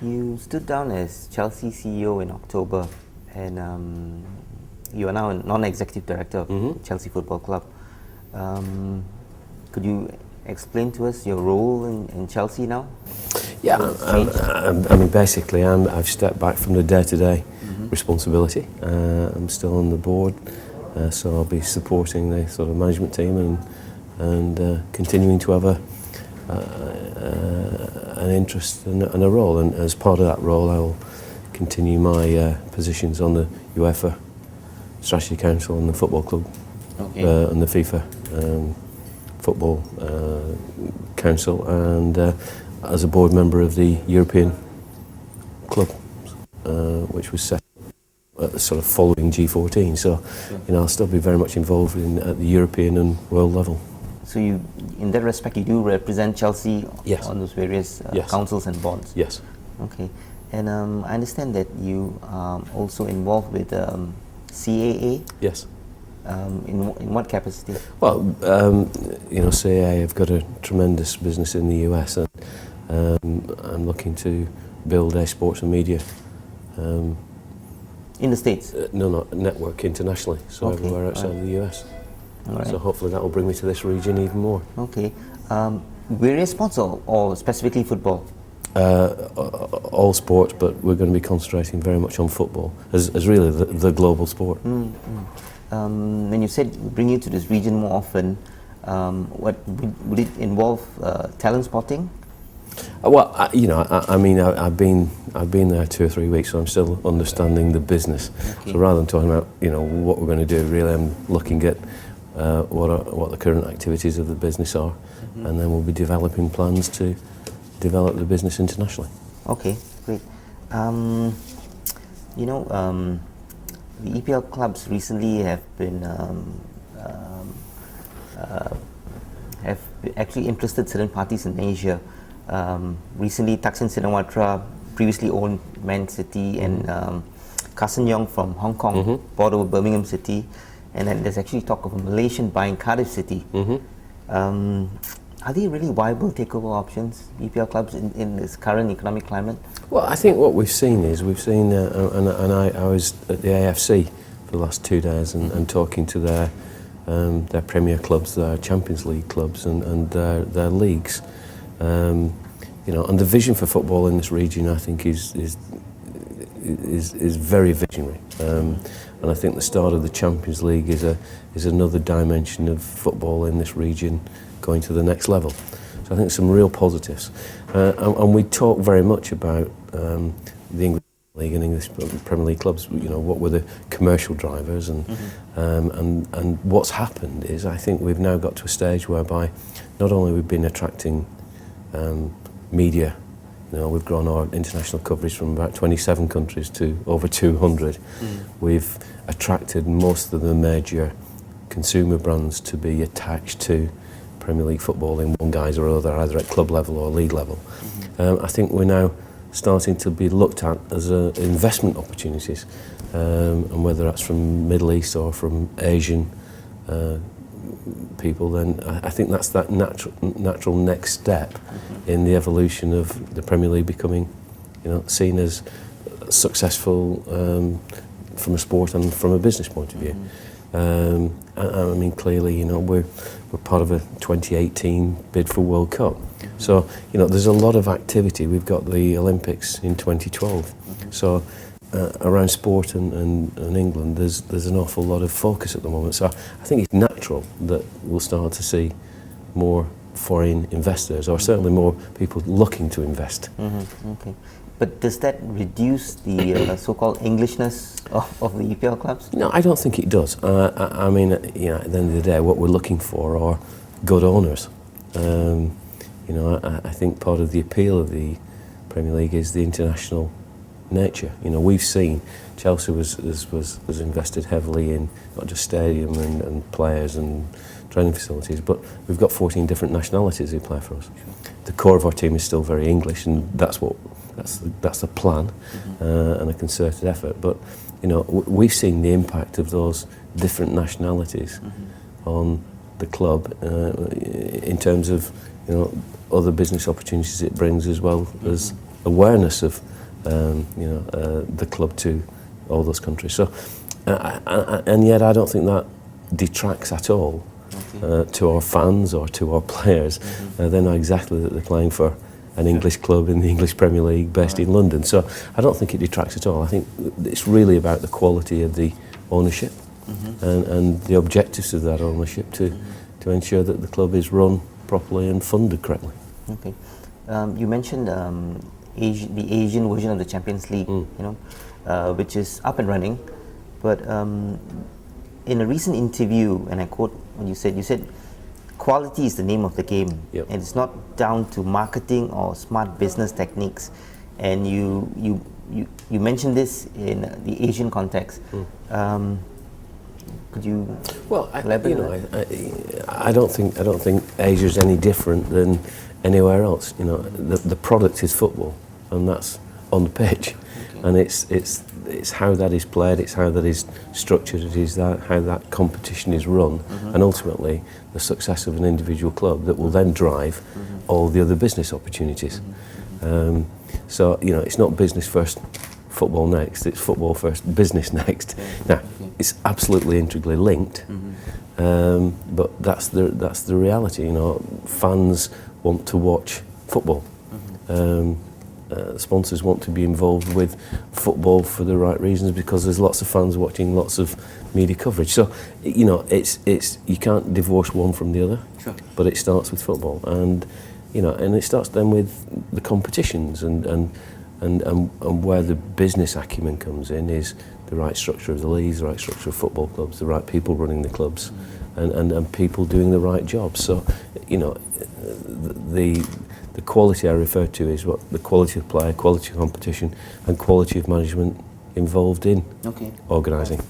You stood down as Chelsea CEO in October, and you are now a non-executive director of Chelsea Football Club. Could you explain to us your role in Chelsea now? Yeah, I mean, basically, I've stepped back from the day-to-day responsibility. I'm still on the board, so I'll be supporting the sort of management team and continuing to have an interest and a role. And as part of that role, I will continue my positions on the UEFA Strategy Council and the Football Club, and the FIFA Football Council, and as a board member of the European Club, which was set sort of following G14. So, I'll still be very much involved at the European and world level. So you, in that respect, you do represent Chelsea on those various councils and boards? Yes. Okay. And I understand that you are also involved with CAA? Yes. In what capacity? Well, CAA have got a tremendous business in the US, and I'm looking to build a sports and media in the States? Network internationally, so everywhere outside of the US. Right. So hopefully that will bring me to this region even more. Okay. Various sports or specifically football? All sports, but we're going to be concentrating very much on football as really the global sport. When you said bring you to this region more often, what would it involve? Talent spotting? Well, I've been there 2 or 3 weeks, so I'm still understanding the business. Okay. So rather than talking about what we're going to do, really, I'm looking at what the current activities of the business are, and then we'll be developing plans to develop the business internationally. Okay, great. The EPL clubs recently have been have actually interested certain parties in Asia. Recently, Thaksin Shinawatra previously owned Man City, and Carson Yeong from Hong Kong bought over Birmingham City, and then there's actually talk of a Malaysian buying Cardiff City. Are they really viable takeover options, EPL clubs, in this current economic climate? Well, I think what we've seen, and I was at the AFC for the last 2 days and talking to their Premier clubs, their Champions League clubs, and their leagues. And the vision for football in this region, I think, is very visionary. And I think the start of the Champions League is another dimension of football in this region going to the next level. So I think some real positives. And we talk very much about the English League and English Premier League clubs. What were the commercial drivers, and what's happened is, I think we've now got to a stage whereby not only we've been attracting media. We've grown our international coverage from about 27 countries to over 200. We've attracted most of the major consumer brands to be attached to Premier League football in one guise or other, either at club level or league level. I think we're now starting to be looked at as investment opportunities, and whether that's from Middle East or from Asian people, then I think that's that natural next step in the evolution of the Premier League becoming, seen as successful from a sport and from a business point of view. I mean, clearly, we're part of a 2018 bid for World Cup. So, there's a lot of activity. We've got the Olympics in 2012. So, around sport and England, there's an awful lot of focus at the moment. So I think it's natural that we'll start to see more foreign investors, or certainly more people looking to invest. Okay. But does that reduce the so-called Englishness of the EPL clubs? No, I don't think it does. I mean, at the end of the day, what we're looking for are good owners. I think part of the appeal of the Premier League is the international nature. We've seen Chelsea was invested heavily in not just stadium and players and training facilities, but we've got 14 different nationalities who play for us. The core of our team is still very English, and that's the plan, and a concerted effort. But we've seen the impact of those different nationalities on the club in terms of other business opportunities it brings, as well as awareness of the club to all those countries. So, and yet I don't think that detracts at all to our fans or to our players. They know exactly that they're playing for an English club in the English Premier League based in London. So I don't think it detracts at all. I think it's really about the quality of the ownership and the objectives of that ownership to ensure that the club is run properly and funded correctly. Okay. You mentioned the Asian version of the Champions League, which is up and running. But in a recent interview, and I quote what you said, quality is the name of the game, and it's not down to marketing or smart business techniques. And you mentioned this in the Asian context. Could you elaborate? I don't think Asia is any different than anywhere else. The product is football, and that's on the pitch, and it's how that is played, it's how that is structured, it is how that competition is run, and ultimately the success of an individual club that will then drive all the other business opportunities. So it's not business first, football next. It's football first, business next. Now, it's absolutely integrally linked, but that's the reality. Fans want to watch football. Sponsors want to be involved with football for the right reasons, because there's lots of fans watching lots of media coverage. So it's you can't divorce one from the other. Sure. But it starts with football, and it starts then with the competitions and where the business acumen comes in is the right structure of the leagues, the right structure of football clubs, the right people running the clubs, and people doing the right jobs. So the quality I refer to is what the quality of play, quality of competition, and quality of management involved in organising.